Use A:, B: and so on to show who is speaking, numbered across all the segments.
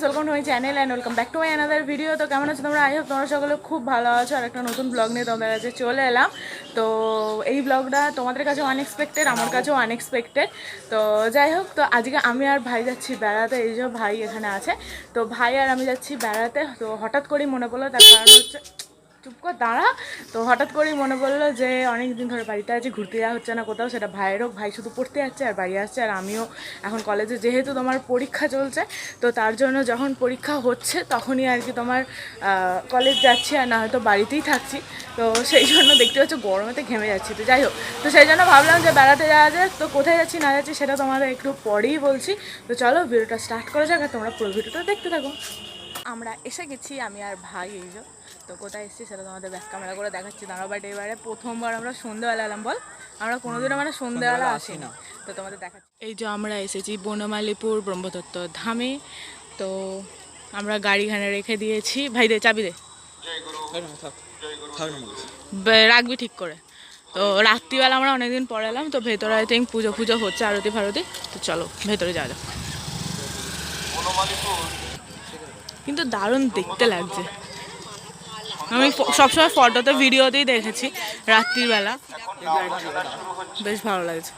A: Welcome to my channel and welcome back to my another video. তো কেমন আছো তোমরা? আই হোপ তোমরা সকলে খুব ভালো আছো। আর একটা নতুন ব্লগ নিয়ে তোমাদের কাছে চলে এলাম। তো এই ব্লগটা তোমাদের কাছেও আনএক্সপেক্টেড, আমার কাছেও আনএক্সপেক্টেড। তো যাই হোক, তো আজকে আমি আর ভাই যাচ্ছি বেড়াতে। এই যে ভাই এখানে আছে, তো ভাই আর আমি যাচ্ছি বেড়াতে। তো হঠাৎ করেই মনে পড়লো, তার কারণ হচ্ছে চুপ করে দাঁড়া। তো হঠাৎ করেই মনে পড়লো যে অনেক দিন ধরে বাড়িতে আছি, ঘুরতে যাওয়া হচ্ছে না কোথাও। সেটা ভাইয়েরও, ভাই শুধু পড়তে যাচ্ছে আর বাড়ি আসছে। আর আমিও এখন কলেজে, যেহেতু তোমার পরীক্ষা চলছে, তো তার জন্য যখন পরীক্ষা হচ্ছে তখনই আর কি তোমার কলেজ যাচ্ছি, আর না হয়তো বাড়িতেই থাকছি। তো সেই জন্য দেখতে পাচ্ছ গরমেতে ঘেমে যাচ্ছি। তো যাই হোক, তো সেই জন্য ভাবলাম যে বেড়াতে যাওয়া যায়। তো কোথায় যাচ্ছি না যাচ্ছি সেটা তোমাদের একটু পরেই বলছি। তো চলো ভিডিওটা স্টার্ট করা যাক, আর তোমরা পুরো ভিডিওটা দেখতে থাকো। আমরা এসে গেছি, আমি আর ভাই। এই যে তো কোথায় এসেছি সেটা তোমাদের ব্যাক ক্যামেরা করে দেখাচ্ছি, দাঁড়াও। বাট এবারে প্রথমবার আমরা সন্ধ্যেবেলা এলাম। বল, আমরা কোনোদিনও মানে সন্ধ্যেবেলা আসি না। তো তোমাদের দেখাচ্ছি, এই যে আমরা এসেছি বনমালীপুর ব্রহ্মদত্ত ধামে। তো আমরা গাড়িখানে রেখে দিয়েছি। ভাই দে চাবি দে, রাখবি ঠিক করে। তো রাত্রিবেলা আমরা অনেকদিন পরে এলাম। তো ভেতরে আই থিঙ্ক পুজো ফুজো হচ্ছে, আরতি ফারতি। তো চলো ভেতরে যাওয়া যাক। কিন্তু দারুণ দেখতে লাগছে। আমি সবসময় ফটোতে ভিডিওতেই দেখেছি রাত্রিবেলা, বেশ ভালো লাগছে।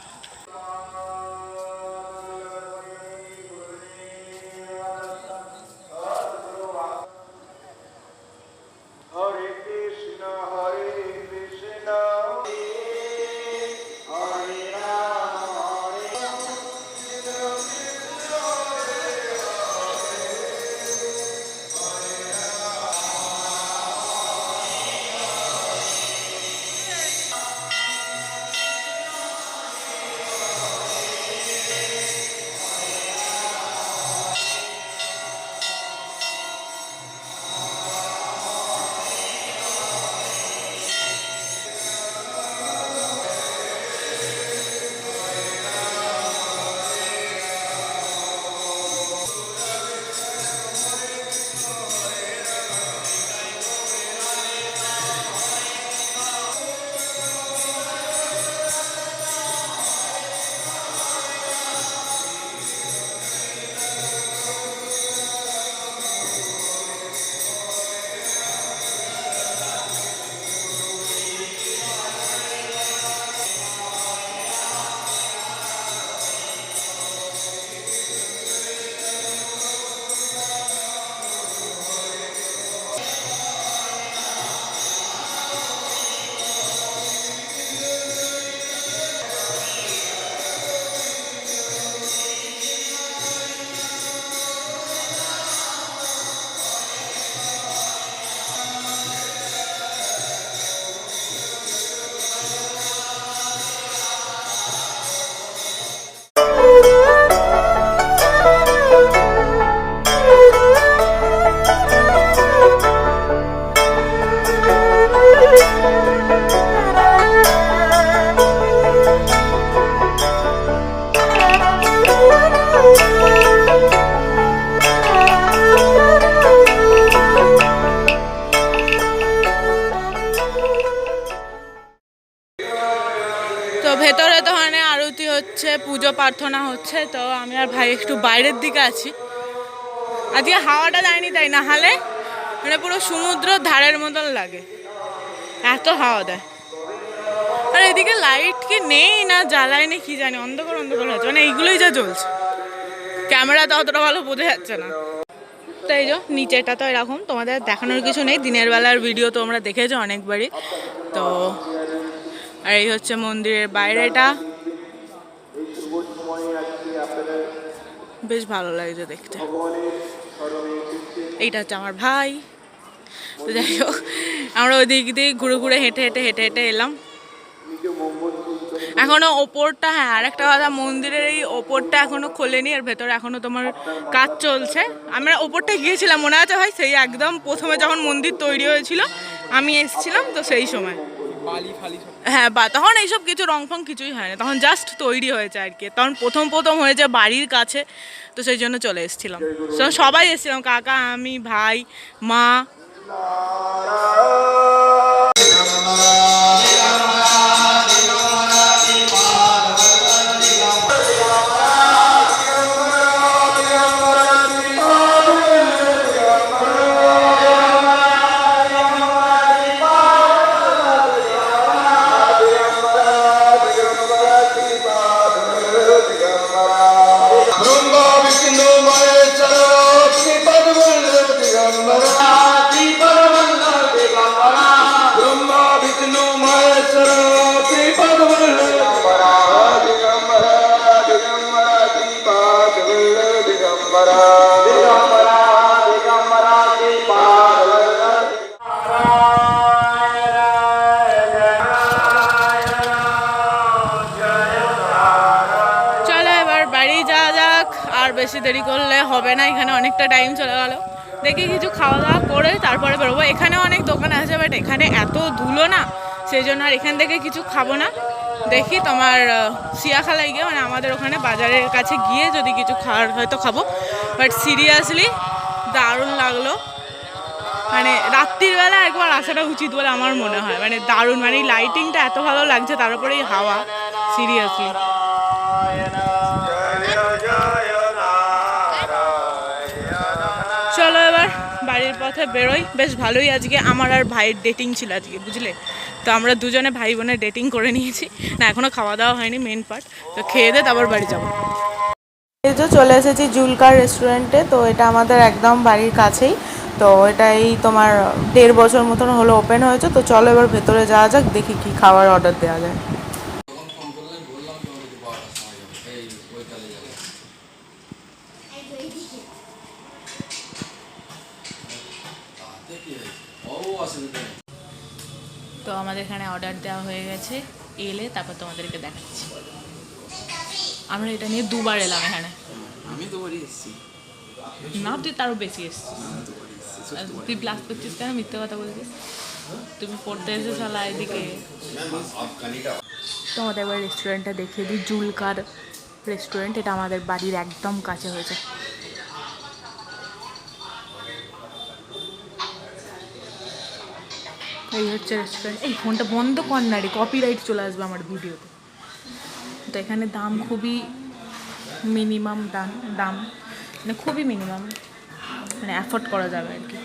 A: তো ভেতরে তো মানে আরতি হচ্ছে, পুজো প্রার্থনা হচ্ছে। তো আমি আর ভাই একটু বাইরের দিকে আছি। আজকে হাওয়াটা দেয়নি, তাই না হলে মানে পুরো সমুদ্র ধারের মতন লাগে, এত হাওয়া দেয়। আর এদিকে লাইট কি নেই না জ্বালায়নি কি জানি, অন্ধকার অন্ধকার হচ্ছে, মানে এইগুলোই যা জ্বলছে। ক্যামেরাতে অতটা ভালো বোঝা যাচ্ছে না। তো এই যে নিচেটা তো এরকম, তোমাদের দেখানোর কিছু নেই, দিনের বেলার ভিডিও তো আমরা দেখেছো অনেকবারই। তো আর এই হচ্ছে মন্দিরের বাইরেটা, বেশ ভালো লাগছে দেখতে। এইটা হচ্ছে আমার ভাই। তো যাই হোক, আমরা ওই দিক দিয়ে ঘুরে ঘুরে হেঁটে হেঁটে হেঁটে হেঁটে এলাম। এখনো ওপরটা, হ্যাঁ আর একটা কথা, মন্দিরের এই ওপরটা এখনো খোলেনি, আর ভেতরে এখনো তোমার কাজ চলছে। আমরা ওপরটা গিয়েছিলাম মনে আছে ভাই, সেই একদম প্রথমে যখন মন্দির তৈরি হয়েছিল আমি এসেছিলাম, তো সেই সময়। হ্যাঁ, বা তখন এইসব কিছু রং ফং কিছুই হয় না, তখন জাস্ট তৈরি হয়েছে আর কি। তখন প্রথম হয়েছে বাড়ির কাছে, তো সেই জন্য চলে এসেছিলাম। সবাই এসেছিলাম, কাকা, আমি, ভাই, মা। বেশি দেরি করলে হবে না, এখানে অনেকটা টাইম চলে গেল। দেখি কিছু খাওয়া দাওয়া করে তারপরে বেরোবো। এখানে অনেক দোকান আছে, বাট এখানে এত ধুলো না, সেই জন্য আর এখান থেকে কিছু খাবো না। দেখি তোমার সিয়াখালায় গিয়ে, মানে আমাদের ওখানে বাজারের কাছে গিয়ে যদি কিছু খাওয়ার হয়তো খাবো। বাট সিরিয়াসলি দারুণ লাগলো, মানে রাত্রির বেলা একবার আসাটা উচিত বলে আমার মনে হয়। মানে দারুণ, মানে এই লাইটিংটা এত ভালো লাগছে, তার উপরে এই হাওয়া, সিরিয়াসলি। চলো এবার বাড়ির পথে বেরোই। বেশ ভালোই আজকে আমার আর ভাইয়ের ডেটিং ছিল আজকে, বুঝলে তো। আমরা দুজনে ভাই বোনের ডেটিং করে নিয়েছি। না এখনও খাওয়া দাওয়া হয়নি, মেন পার্ট। তো খেয়ে দিয়ে তারপর বাড়ি যাবো। এই তো চলে এসেছি জুলকার রেস্টুরেন্টে। তো এটা আমাদের একদম বাড়ির কাছেই। তো এটা এই তোমার 1.5 বছর মতন হলো ওপেন হয়েছে। তো চলো এবার ভেতরে যাওয়া যাক, দেখি কি খাবার অর্ডার দেওয়া যায়। তো আমাদের এখানে অর্ডার দেওয়া হয়ে গেছে, এলে তারপর তোমাদেরকে দেখাচ্ছি। আমরা এটা নিয়ে 2বার এলাম এখানে।
B: আমি দুবারই এসেছি।
A: না তুই তারও বেশি এসছিস। তুই প্লাস করছিস কেন, মিথ্যে কথা বলছিস। তুমি পড়তে এসে শালা এদিকে। তোমাদের এবার রেস্টুরেন্টটা দেখিয়ে দিই, জুলকার রেস্টুরেন্ট। এটা আমাদের বাড়ির একদম কাছে হয়েছে। এই হচ্ছে রেস্টুরেন্ট। এই ফোনটা বন্ধ কর না রে, কপিরাইট চলে আসবে আমার ভিডিওতে। তো এখানে দাম খুবই মিনিমাম, দাম মানে খুবই মিনিমাম, মানে অ্যাফোর্ড করা যাবে আর কি।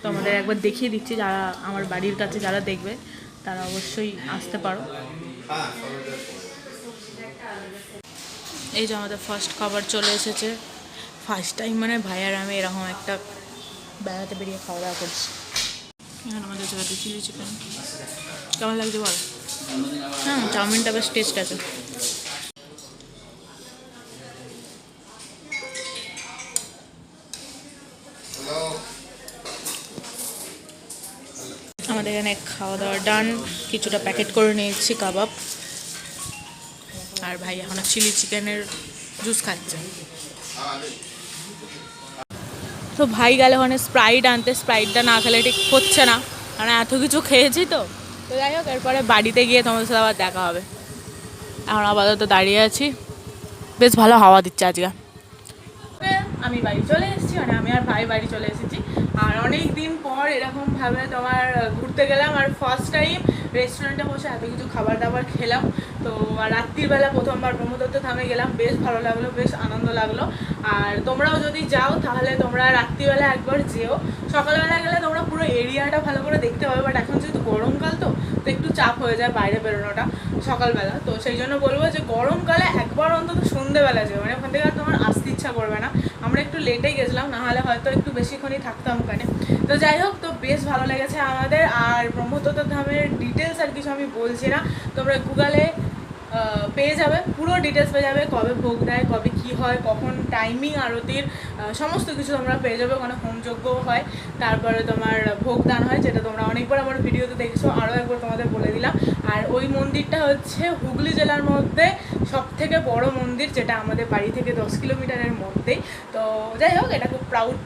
A: তো আমাদের একবার দেখিয়ে দিচ্ছি, যারা আমার বাড়ির কাছে যারা দেখবে তারা অবশ্যই আসতে পারো। এই যে আমাদের ফার্স্ট খাবার চলে এসেছে। ফার্স্ট টাইম মানে ভাই আর আমি এরকম একটা বেড়াতে বেরিয়ে খাওয়া দাওয়া করছি। এখানে আমাদের জায়গাতে চিলি চিকেন। কেমন লাগছে বল? হ্যাঁ, চাউমিনটা বেশ টেস্ট আছে। আমাদের এখানে খাওয়া দাওয়া ডান। কিছুটা প্যাকেট করে নিয়েছি কাবাব, আর ভাই এখন চিলি চিকেনের জুস খাচ্ছে। তো ভাই গেলে ওখানে স্প্রাইট আনতে, স্প্রাইটটা না খেলে ঠিক হচ্ছে না, কারণ এত কিছু খেয়েছি। তো যাই হোক, এরপরে বাড়িতে গিয়ে তোমাদের সাথে আবার দেখা হবে। এখন আপাতত দাঁড়িয়ে আছি, বেশ ভালো হাওয়া দিচ্ছে আজকে। আমি বাড়ি চলে এসেছি, মানে আমি আর ভাই বাড়ি চলে এসেছি। আর অনেক দিন পর এরকমভাবে তোমার ঘুরতে গেলাম, আর ফার্স্ট টাইম রেস্টুরেন্টে বসে এত কিছু খাবার দাবার খেলাম। তো রাত্রিবেলা প্রথমবার ব্রহ্মদত্ত ধামে গেলাম, বেশ ভালো লাগলো, বেশ আনন্দ লাগলো। আর তোমরাও যদি যাও তাহলে তোমরা রাত্রিবেলা একবার যেও। সকালবেলা গেলে তোমরা পুরো এরিয়াটা ভালো করে দেখতে পাবে, বাট এখন যেহেতু গরমকাল তো একটু চাপ হয়ে যায় বাইরে বেরোনোটা সকালবেলা। তো সেই জন্য বলবো যে গরমকালে একবার অন্তত সন্ধ্যেবেলা যাবে, মানে ওখান থেকে আর তোমার আসতে ইচ্ছা করবে না। আমরা একটু লেটেই গেছিলাম, নাহলে হয়তো একটু বেশিক্ষণই থাকতাম ওখানে। তো যাই হোক, তো বেশ ভালো লেগেছে আমাদের। আর ব্রহ্মদত্ত ধামের ডিটেলস আর কিছু আমি বলছি না, তোমরা গুগলে পেয়ে যাবে, পুরো ডিটেলস পেয়ে যাবে, কবে ভোগ দেয়, কবে কী হয়, কখন টাইমিং আরতির, সমস্ত কিছু তোমরা পেয়ে যাবে। ওখানে হোমযজ্ঞও হয়, তারপরে তোমার ভোগদান হয়, যেটা তোমরা অনেকবার আমার ভিডিওতে দেখেছো, আরও একবার তোমাদের বলে দিলাম। আর ওই মন্দিরটা হচ্ছে হুগলি জেলার মধ্যে সবথেকে বড় মন্দির, যেটা আমাদের বাড়ি থেকে 10 কিলোমিটারের মধ্যেই। তো যাই হোক, এটা খুব প্রাউড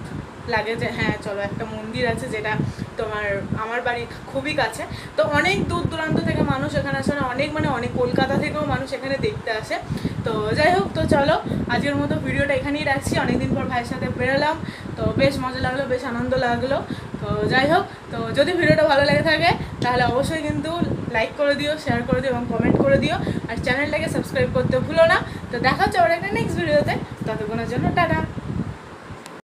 A: লাগে যে হ্যাঁ চলো একটা মন্দির আছে যেটা তোমার আমার বাড়ি খুবই কাছে। তো অনেক দূর দূরান্ত থেকে মানুষ এখানে আসে, অনেক মানে অনেক কলকাতা থেকেও মানুষ এখানে দেখতে আসে। তো যাই হোক, তো চলো আজকের মতো ভিডিওটা এখানেই রাখছি। অনেকদিন পর ভাইয়ের সাথে বেরোলাম, তো বেশ মজা লাগলো, বেশ আনন্দ লাগলো। তো যাই হোক, তো যদি ভিডিওটা ভালো লেগে থাকে তাহলে অবশ্যই কিন্তু লাইক করে দিও, শেয়ার করে দিও এবং কমেন্ট করে দিও। আর চ্যানেলটাকে সাবস্ক্রাইব করতে ভুলো না। তো দেখা হচ্ছে আবার একটা নেক্সট ভিডিওতে, ততক্ষণের জন্য টাটা।